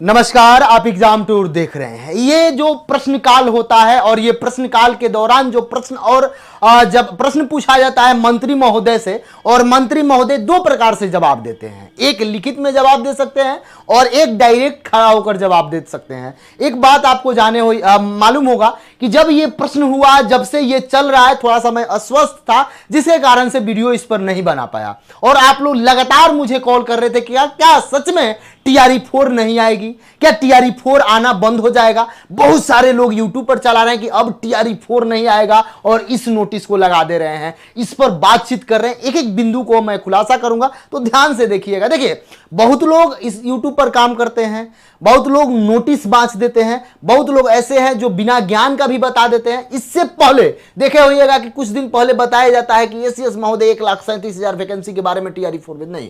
नमस्कार, आप exam tour देख रहे हैं। ये जो प्रश्न काल होता है और ये प्रश्न काल के दौरान जो प्रश्न और जब प्रश्न पूछा जाता है मंत्री महोदय से, और मंत्री महोदय दो प्रकार से जवाब देते हैं। एक लिखित में जवाब दे सकते हैं और एक डायरेक्ट खड़ा होकर जवाब दे सकते हैं। एक बात आपको मालूम होगा कि जब ये प्रश्न हुआ, जब से ये चल रहा है, थोड़ा सा मैं अस्वस्थ था जिसके कारण से वीडियो इस पर नहीं बना पाया। और आप लोग लगातार मुझे कॉल कर रहे थे कि क्या सच में TRE4 नहीं आएगी, क्या TRE4 आना बंद हो जाएगा। बहुत सारे लोग यूट्यूब पर चला रहे हैं कि अब TRE4 नहीं आएगा और इस नोटिस को लगा दे रहे हैं, इस पर बातचीत कर रहे हैं। एक एक बिंदु को मैं खुलासा करूंगा, तो ध्यान से देखिएगा। देखिए, बहुत लोग इस यूट्यूब पर काम करते हैं, बहुत लोग नोटिस बांच देते हैं, बहुत लोग ऐसे हैं जो बिना ज्ञान का भी बता देते हैं। इससे पहले देखे होइएगा कि कुछ दिन पहले बताया जाता है कि एसीएस महोदय 1,37,000 वैकेंसी के बारे में TRE4 में नहीं।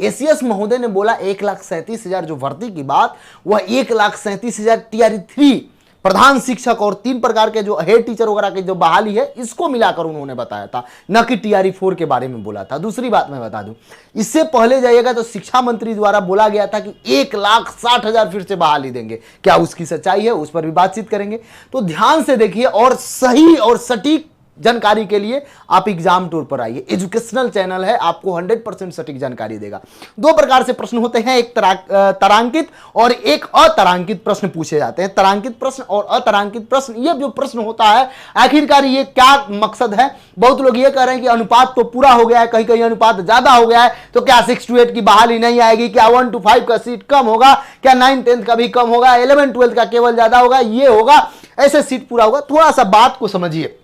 एसीएस महोदय ने बोला 1,37,000 जो भर्ती की बात, वह 1,37,000 TRE3 प्रधान शिक्षक और 3 प्रकार के जो हेड टीचर वगैरह की जो बहाली है, इसको मिलाकर उन्होंने बताया था, न कि TRE4 के बारे में बोला था। दूसरी बात मैं बता दूं, इससे पहले जाइएगा तो शिक्षा मंत्री द्वारा बोला गया था कि 1,60,000 फिर से बहाली देंगे। क्या उसकी सच्चाई है, उस पर भी बातचीत करेंगे। तो ध्यान से देखिए और सही और सटीक जानकारी के लिए आप एग्जाम टूर पर आइए। एजुकेशनल चैनल है, आपको 100% सटीक जानकारी देगा। दो प्रकार से प्रश्न होते हैं, एक तारांकित और एक अतारांकित प्रश्न पूछे जाते हैं। तारांकित प्रश्न और अतारांकित प्रश्न, ये जो प्रश्न होता है आखिरकार ये क्या मकसद है। बहुत लोग ये कह रहे हैं कि अनुपात तो पूरा हो गया है, कहीं कहीं अनुपात ज्यादा हो गया है, तो क्या 6 to 8 की बहाली नहीं आएगी, क्या 1 to 5 का सीट कम होगा, क्या 9th 10th का भी कम होगा, 11th 12th का केवल ज्यादा होगा, ये होगा, ऐसे सीट पूरा होगा। थोड़ा सा बात को समझिए।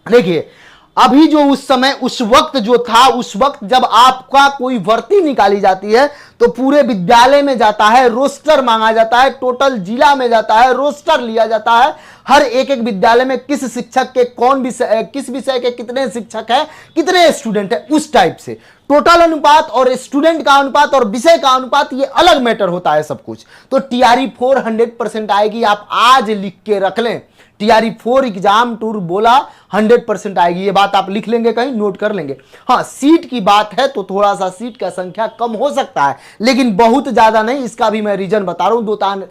देखिए, अभी जो उस समय उस वक्त जो था, उस वक्त जब आपका कोई भर्ती निकाली जाती है तो पूरे विद्यालय में जाता है, रोस्टर मांगा जाता है, टोटल जिला में जाता है, रोस्टर लिया जाता है। हर एक एक विद्यालय में किस शिक्षक के कौन विषय, किस विषय के कितने शिक्षक हैं, कितने स्टूडेंट हैं, उस टाइप से टोटल अनुपात और स्टूडेंट का अनुपात और विषय का अनुपात, ये अलग मैटर होता है सब कुछ। तो TRE4 100% आएगी, आप आज लिख के रख लें। TRE4 एग्जाम टूर बोला 100% आएगी, ये बात आप लिख लेंगे, कहीं नोट कर लेंगे। हाँ, सीट की बात है तो थोड़ा सा सीट का संख्या कम हो सकता है, लेकिन बहुत ज्यादा नहीं। इसका भी मैं रीजन बता रहा हूं,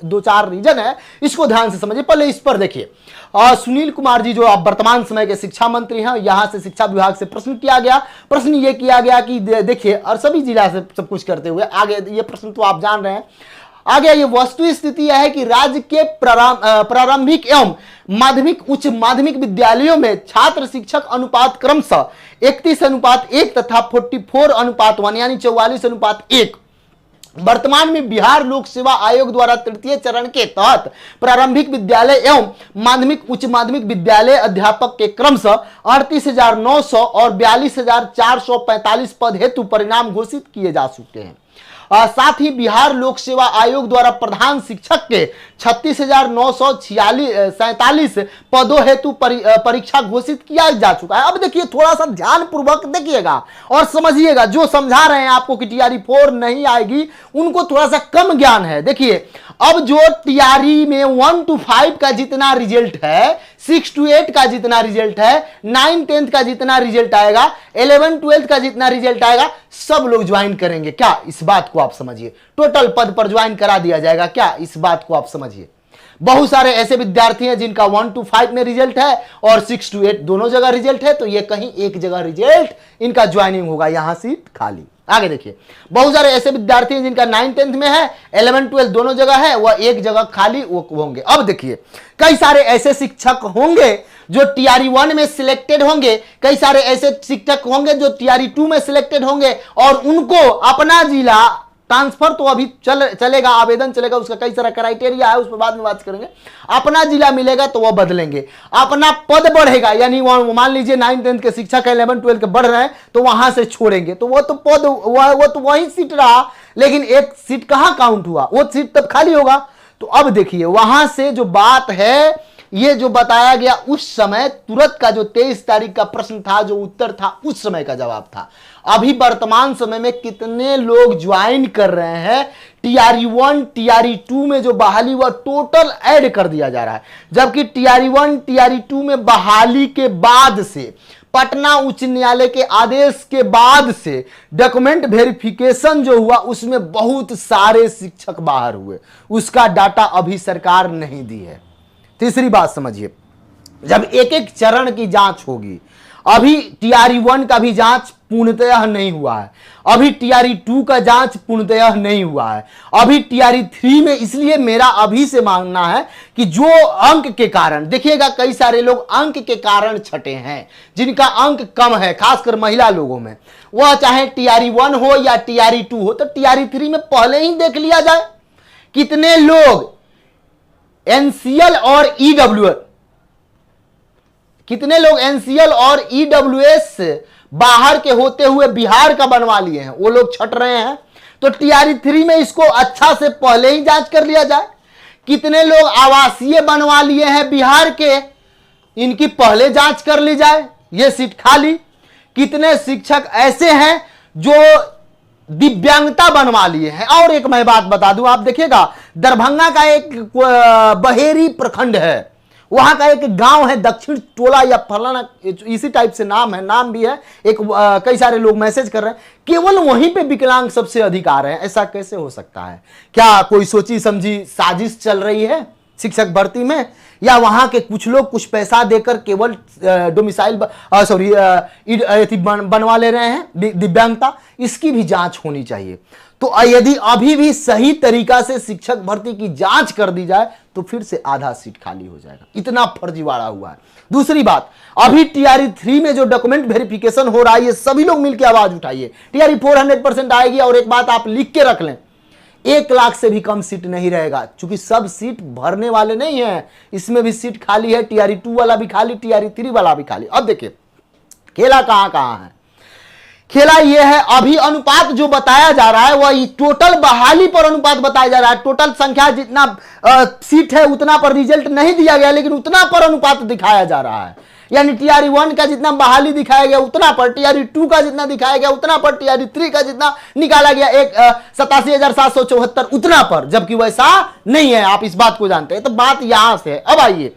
दो चार रीजन है, इसको ध्यान से समझिए। पहले इस पर देखिए, सुनील कुमार जी जो अब वर्तमान समय के शिक्षा मंत्री हैं, यहां से शिक्षा विभाग से प्रश्न किया गया। प्रश्न ये किया गया कि देखिए, और सभी जिला से सब कुछ करते हुए आगे, ये प्रश्न तो आप जान रहे हैं। आगे ये वस्तु स्थिति यह है कि राज्य के प्रारंभिक एवं माध्यमिक उच्च माध्यमिक विद्यालयों में छात्र शिक्षक अनुपात क्रमशः 31:1 तथा 44:1 यानी 44:1। वर्तमान में बिहार लोक सेवा आयोग द्वारा तृतीय चरण के तहत प्रारंभिक विद्यालय एवं माध्यमिक उच्च माध्यमिक विद्यालय अध्यापक के क्रमशः 38,900 और 42,445 पद हेतु परिणाम घोषित किए जा चुके हैं। साथ ही बिहार लोक सेवा आयोग द्वारा प्रधान शिक्षक के 36,947 पदों हेतु परीक्षा घोषित किया जा चुका है। अब देखिए, थोड़ा सा ध्यान पूर्वक देखिएगा और समझिएगा। जो समझा रहे हैं आपको कि TRE4 नहीं आएगी, उनको थोड़ा सा कम ज्ञान है। देखिए, अब जो TRE में 1 to 5 का जितना रिजल्ट है, 6 to 8 का जितना रिजल्ट है, 9th 10th का जितना रिजल्ट आएगा, 11th 12th का जितना रिजल्ट आएगा, सब लोग ज्वाइन करेंगे। क्या इस बात को आप समझिए? टोटल पद पर ज्वाइन करा दिया जाएगा। क्या इस बात को आप समझिए? बहुत सारे ऐसे विद्यार्थी हैं जिनका 1 to 5 में रिजल्ट है और 6 to 8 दोनों जगह रिजल्ट है, तो ये कहीं एक जगह रिजल्ट इनका ज्वाइनिंग होगा, यहां सीट खाली। आगे देखिए, बहुत सारे ऐसे विद्यार्थी हैं जिनका 9th 10th में है, 11th 12th दोनों जगह है, वह एक जगह खाली वो होंगे। अब देखिए, कई सारे ऐसे शिक्षक होंगे जो TRE1 में सिलेक्टेड होंगे, कई सारे ऐसे शिक्षक होंगे जो TRE2 में सिलेक्टेड होंगे, और उनको अपना जिला ट्रांसफर तो अभी चलेगा, आवेदन चलेगा, उसका कई सारा क्राइटेरिया है, उस पर बाद में बात करेंगे। अपना जिला मिलेगा तो वह बदलेंगे, अपना पद बढ़ेगा, यानी मान लीजिए 9th 10th के शिक्षक 11th 12th के बढ़ रहे हैं तो वहां से छोड़ेंगे, तो वो तो पद वो तो वही सीट रहा, लेकिन एक सीट कहां काउंट हुआ, वो सीट तब खाली होगा। तो अब देखिए, वहां से जो बात है, ये जो बताया गया उस समय तुरंत का जो 23 तारीख का प्रश्न था, जो उत्तर था, उस समय का जवाब था। अभी वर्तमान समय में कितने लोग ज्वाइन कर रहे हैं TRE1 TRE2 में जो बहाली हुआ टोटल ऐड कर दिया जा रहा है, जबकि TRE1 TRE2 में बहाली के बाद से पटना उच्च न्यायालय के आदेश के बाद से डॉक्यूमेंट वेरिफिकेशन जो हुआ उसमें बहुत सारे शिक्षक बाहर हुए, उसका डाटा अभी सरकार नहीं दी है। तीसरी बात समझिए, जब एक एक चरण की जांच होगी, अभी टीआरई 1 का भी जांच पूर्णतः नहीं हुआ है, अभी टीआरई 2 का जांच पूर्णतः नहीं हुआ है, अभी टीआरई 3 में, इसलिए मेरा अभी से मानना है कि जो अंक के कारण, देखिएगा कई सारे लोग अंक के कारण छटे हैं, जिनका अंक कम है, खासकर महिला लोगों में, वह चाहे टीआरई 1 हो या टीआरई 2 हो, तो टीआरई 3 में पहले ही देख लिया जाए कितने लोग एनसीएल और ईडब्ल्यूएस, कितने लोग एनसीएल और ईडब्ल्यूएस बाहर के होते हुए बिहार का बनवा लिए हैं, वो लोग छट रहे हैं। तो टीआरई 3 में इसको अच्छा से पहले ही जांच कर लिया जाए। कितने लोग आवासीय बनवा लिए हैं बिहार के, इनकी पहले जांच कर ली जाए, ये सीट खाली। कितने शिक्षक ऐसे हैं जो दिव्यांगता बनवा लिए हैं। और एक मैं बात बता दूं, आप देखिएगा दरभंगा का एक बहेरी प्रखंड है, वहां का एक गांव है दक्षिण टोला या फलाना, इसी टाइप से नाम है, नाम भी है एक, कई सारे लोग मैसेज कर रहे हैं, केवल वहीं पे विकलांग सबसे अधिक आ रहे हैं। ऐसा कैसे हो सकता है? क्या कोई सोची समझी साजिश चल रही है शिक्षक भर्ती में, या वहां के कुछ लोग कुछ पैसा देकर केवल डोमिसाइल बनवा ले रहे हैं दिव्यांगता? इसकी भी जांच होनी चाहिए। तो यदि अभी भी सही तरीका से शिक्षक भर्ती की जांच कर दी जाए तो फिर से आधा सीट खाली हो जाएगा, इतना फर्जीवाड़ा हुआ है। दूसरी बात, अभी टीआरई 3 में जो डॉक्यूमेंट वेरिफिकेशन हो रहा है, ये सभी लोग मिलकर आवाज उठाइए, टीआरई 4 100% आएगी। और एक बात आप लिख के रख लें, 1 लाख से भी कम सीट नहीं रहेगा, क्योंकि सब सीट भरने वाले नहीं है, इसमें भी सीट खाली है, टीआरई 2 वाला भी खाली, टीआरई 3 वाला भी खाली। अब देखिए खेला कहां है, खेला यह है, अभी अनुपात जो बताया जा रहा है वह टोटल बहाली पर अनुपात बताया जा रहा है। टोटल संख्या जितना सीट है उतना पर रिजल्ट नहीं दिया गया, लेकिन उतना पर अनुपात दिखाया जा रहा है। यानी टीआरई 1 का जितना बहाली दिखाया गया उतना पर, टीआरई 2 का जितना दिखाया गया उतना पर, टीआरई 3 का जितना निकाला गया 87,774 उतना पर, जबकि वैसा नहीं है। आप इस बात को जानते हैं। तो बात यहां से है। अब आइए,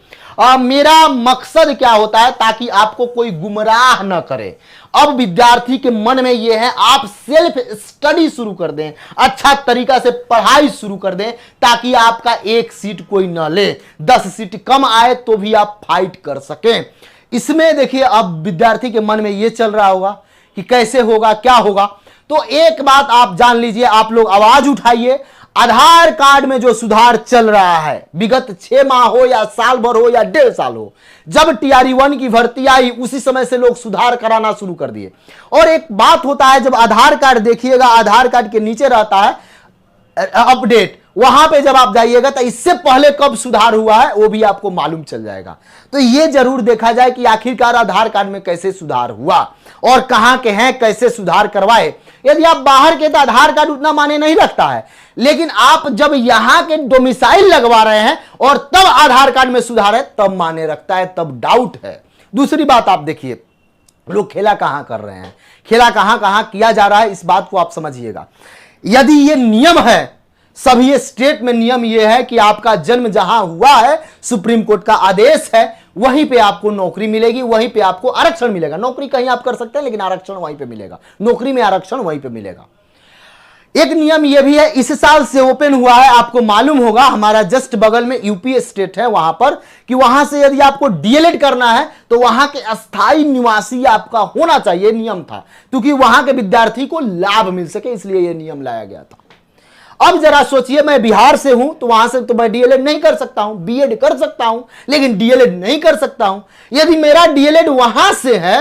मेरा मकसद क्या होता है, ताकि आपको कोई गुमराह न करे। अब विद्यार्थी के मन में यह है, आप सेल्फ स्टडी शुरू कर दें, अच्छा तरीका से पढ़ाई शुरू कर दें, ताकि आपका 1 सीट कोई न ले, 10 सीट कम आए तो भी आप फाइट कर सकें। इसमें देखिए अब विद्यार्थी के मन में यह चल रहा होगा कि कैसे होगा, क्या होगा। तो एक बात आप जान लीजिए, आप लोग आवाज उठाइए, आधार कार्ड में जो सुधार चल रहा है, विगत 6 माह हो या साल भर हो या 1.5 साल हो, जब टीआरई 1 की भर्ती आई उसी समय से लोग सुधार कराना शुरू कर दिए। और एक बात होता है, जब आधार कार्ड देखिएगा, आधार कार्ड के नीचे रहता है अपडेट, वहां पे जब आप जाइएगा तो इससे पहले कब सुधार हुआ है वो भी आपको मालूम चल जाएगा। तो ये जरूर देखा जाए कि आखिरकार आधार कार्ड में कैसे सुधार हुआ और कहां के हैं, कैसे सुधार करवाए। यदि आप बाहर के तो आधार कार्ड उतना माने नहीं रखता है, लेकिन आप जब यहां के डोमिसाइल लगवा रहे हैं और तब आधार कार्ड में सुधार है, तब माने रखता है, तब डाउट है। दूसरी बात आप देखिए, लोग खेला कहां कर रहे हैं, खेला कहां कहां किया जा रहा है, इस बात को आप समझिएगा। यदि ये नियम है, सभी स्टेट में नियम यह है कि आपका जन्म जहां हुआ है, सुप्रीम कोर्ट का आदेश है, वहीं पे आपको नौकरी मिलेगी, वहीं पे आपको आरक्षण मिलेगा। नौकरी कहीं आप कर सकते हैं, लेकिन आरक्षण वहीं पे मिलेगा, नौकरी में आरक्षण वहीं पे मिलेगा। एक नियम यह भी है, इस साल से ओपन हुआ है, आपको मालूम होगा, हमारा जस्ट बगल में यूपी स्टेट है, वहां पर कि वहां से यदि आपको डीएलएड करना है तो वहां के अस्थाई निवासी आपका होना चाहिए, नियम था, क्योंकि वहां के विद्यार्थी को लाभ मिल सके, इसलिए यह नियम लाया गया था। अब जरा सोचिए, मैं बिहार से हूं तो वहां से तो मैं डीएलएड नहीं कर सकता हूं, बीएड कर सकता हूं, लेकिन डीएलएड नहीं कर सकता हूं। यदि मेरा डीएलएड वहां से है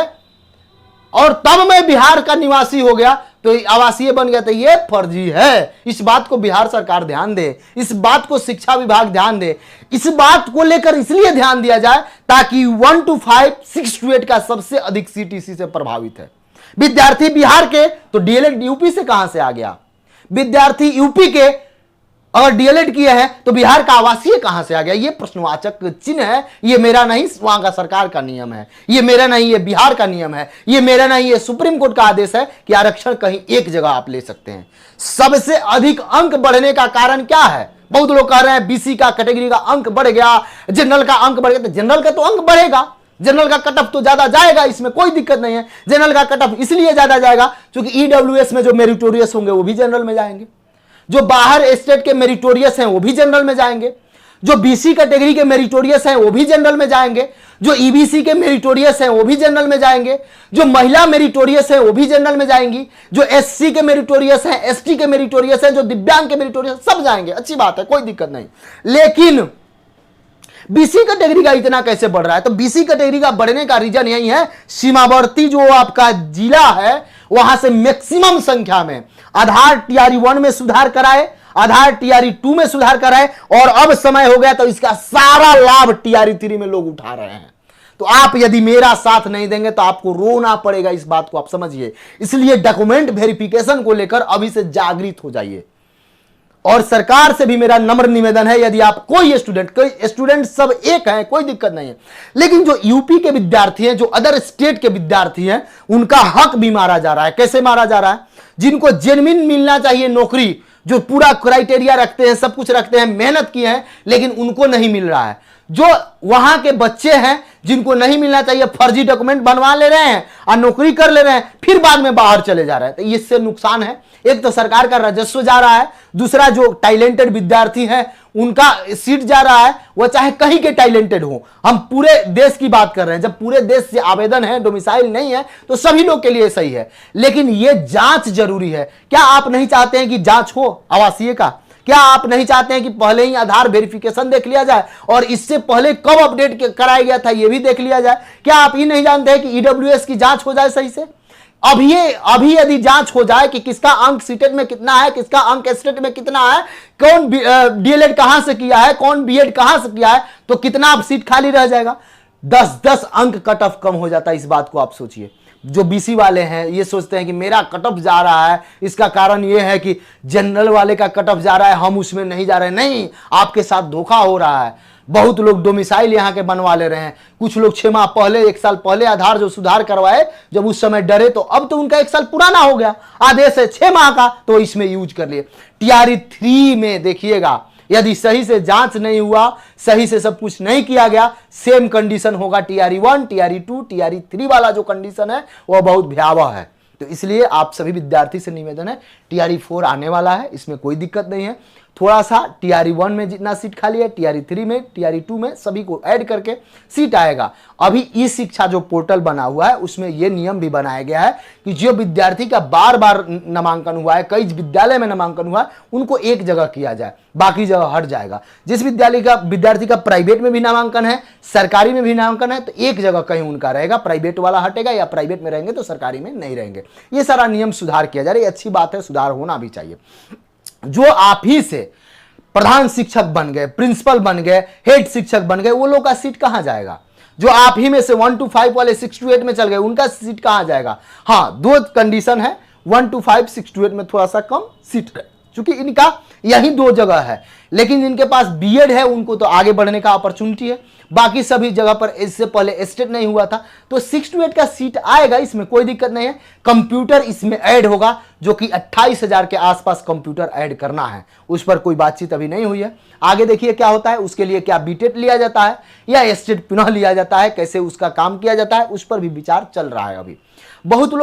और तब मैं बिहार का निवासी हो गया तो आवासीय बन गया, तो यह फर्जी है। इस बात को बिहार सरकार ध्यान दे, इस बात को शिक्षा विभाग ध्यान दे, इस बात को लेकर इसलिए ध्यान दिया जाए ताकि 1 to 5, 6 to 8 का सबसे अधिक सीट इसी से प्रभावित है। विद्यार्थी बिहार के तो डीएलएड यूपी से कहां से आ गया, विद्यार्थी यूपी के अगर डीएलएड किए हैं तो बिहार का आवासीय कहां से आ गया। यह प्रश्नवाचक चिन्ह है। यह मेरा नहीं, वहां का सरकार का नियम है, यह मेरा नहीं, यह बिहार का नियम है, यह मेरा नहीं, यह सुप्रीम कोर्ट का आदेश है कि आरक्षण कहीं एक जगह आप ले सकते हैं। सबसे अधिक अंक बढ़ने का कारण क्या है? बहुत लोग कह रहे हैं बीसी का कैटेगरी का अंक बढ़ गया, जनरल का अंक बढ़ गया। तो जनरल का तो अंक बढ़ेगा, जनरल का कट ऑफ तो ज्यादा जाएगा, इसमें कोई दिक्कत नहीं है। जनरल का कट ऑफ इसलिए ज्यादा जाएगा क्योंकि ईडब्ल्यूएस में जो मेरिटोरियस होंगे वो भी जनरल में जाएंगे, जो बाहर स्टेट के मेरिटोरियस हैं वो भी जनरल में जाएंगे, जो बीसी कैटेगरी के मेरिटोरियस हैं वो भी जनरल में जाएंगे, जो ईबीसी के मेरिटोरियस हैं वो भी जनरल में जाएंगे, जो महिला मेरिटोरियस है वो भी जनरल में जाएंगी, जो एससी के मेरिटोरियस हैं, एसटी के मेरिटोरियस हैं, जो दिव्यांग के मेरिटोरियस सब जाएंगे, अच्छी बात है, कोई दिक्कत नहीं। लेकिन बीसी कैटेगरी का इतना कैसे बढ़ रहा है? तो बीसी कैटेगरी का बढ़ने का रीजन यही है, सीमावर्ती जो आपका जिला है वहां से मैक्सिमम संख्या में आधार टीआरई 1 में सुधार कराए, आधार टीआरई 2 में सुधार कराए, और अब समय हो गया तो इसका सारा लाभ टीआरई 3 में लोग उठा रहे हैं। तो आप यदि मेरा साथ नहीं देंगे तो आपको रोना पड़ेगा, इस बात को आप समझिए। इसलिए डॉक्यूमेंट वेरिफिकेशन को लेकर अभी से जागृत हो जाइए। और सरकार से भी मेरा नम्र निवेदन है, यदि आप कोई स्टूडेंट सब एक हैं, कोई दिक्कत नहीं है, लेकिन जो यूपी के विद्यार्थी हैं, जो अदर स्टेट के विद्यार्थी हैं, उनका हक भी मारा जा रहा है। कैसे मारा जा रहा है? जिनको जेन्युइन मिलना चाहिए नौकरी, जो पूरा क्राइटेरिया रखते हैं, सब कुछ रखते हैं, मेहनत की है, लेकिन उनको नहीं मिल रहा है। जो वहां के बच्चे हैं जिनको नहीं मिलना चाहिए, फर्जी डॉक्यूमेंट बनवा ले रहे हैं और नौकरी कर ले रहे हैं, फिर बाद में बाहर चले जा रहे हैं। तो इससे नुकसान है। एक तो सरकार का राजस्व जा रहा है, दूसरा जो टैलेंटेड विद्यार्थी हैं उनका सीट जा रहा है, वह चाहे कहीं के टैलेंटेड हो। हम पूरे देश की बात कर रहे हैं, जब पूरे देश से आवेदन है, डोमिसाइल नहीं है, तो सभी लोग के लिए सही है। लेकिन यह जांच जरूरी है। क्या आप नहीं चाहते हैं कि जांच हो आवासीय का? क्या आप नहीं चाहते हैं कि पहले ही आधार वेरिफिकेशन देख लिया जाए, और इससे पहले कब अपडेट कराया गया था यह भी देख लिया जाए? क्या आप ये नहीं जानते हैं कि ईडब्ल्यूएस की जांच हो जाए सही से? अभी यदि जांच हो जाए कि किसका अंक सीटेट में कितना है, किसका अंक एस्टेट में कितना है, कौन डीएलएड कहां से किया है, कौन बीएड कहां से किया है, तो कितना अब सीट खाली रह जाएगा। 10-10 अंक कट ऑफ कम हो जाता है। इस बात को आप सोचिए। जो बीसी वाले हैं ये सोचते हैं कि मेरा कट ऑफ जा रहा है, इसका कारण ये है कि जनरल वाले का कट ऑफ जा रहा है, हम उसमें नहीं जा रहे। नहीं, आपके साथ धोखा हो रहा है। बहुत लोग डोमिसाइल यहां के बनवा ले रहे हैं। कुछ लोग 6 माह पहले, 1 साल पहले आधार जो सुधार करवाए, जब उस समय डरे, तो अब तो उनका 1 साल पुराना हो गया, आदेश है 6 माह का, तो इसमें यूज कर लिए। टीआरई 3 में देखिएगा, यदि सही से जांच नहीं हुआ, सही से सब कुछ नहीं किया गया, सेम कंडीशन होगा टीआरई 1, टीआरई 2, टीआरई 3 वाला जो कंडीशन है वह बहुत भयावह है। तो इसलिए आप सभी विद्यार्थी से निवेदन है, टीआरई 4 आने वाला है, इसमें कोई दिक्कत नहीं है। थोड़ा सा टीआरई 1 में जितना सीट खाली है, टीआरई 3 में, टीआरई 2 में, सभी को ऐड करके सीट आएगा। अभी ई शिक्षा जो पोर्टल बना हुआ है उसमें यह नियम भी बनाया गया है कि जो विद्यार्थी का बार बार नामांकन हुआ है, कई विद्यालय में नामांकन हुआ है, उनको एक जगह किया जाए, बाकी जगह हट जाएगा। जिस विद्यार्थी का प्राइवेट में भी नामांकन है, सरकारी में भी नामांकन है, तो एक जगह कहीं उनका रहेगा, प्राइवेट वाला हटेगा, या प्राइवेट में रहेंगे तो सरकारी में नहीं रहेंगे। ये सारा नियम सुधार किया जा रहा है, अच्छी बात है, सुधार होना भी चाहिए। जो आप ही से प्रधान शिक्षक बन गए, प्रिंसिपल बन गए, हेड शिक्षक बन गए, वो लोग का सीट कहां जाएगा? जो आप ही में से 1 to 5 वाले 6 to 8 में चल गए, उनका सीट कहां जाएगा? हाँ, 2 कंडीशन है, 1 to 5, 6 to 8 में थोड़ा सा कम सीट है, क्योंकि इनका यही 2 जगह है। लेकिन जिनके पास बीएड है उनको तो आगे बढ़ने का अपॉर्चुनिटी है। बाकी सभी जगह पर इससे पहले स्टेट नहीं हुआ था, तो 6 to 8 का सीट आएगा, इसमें कोई दिक्कत नहीं है। कंप्यूटर इसमें ऐड होगा, जो कि 28,000 के आसपास कंप्यूटर ऐड करना है, उस पर कोई बातचीत अभी नहीं हुई है। आगे देखिए क्या होता है, उसके लिए क्या बीटेट लिया जाता है या स्टेट पुनः लिया जाता है, कैसे उसका काम किया जाता है, उस पर भी विचार चल रहा है। अभी बहुत लोग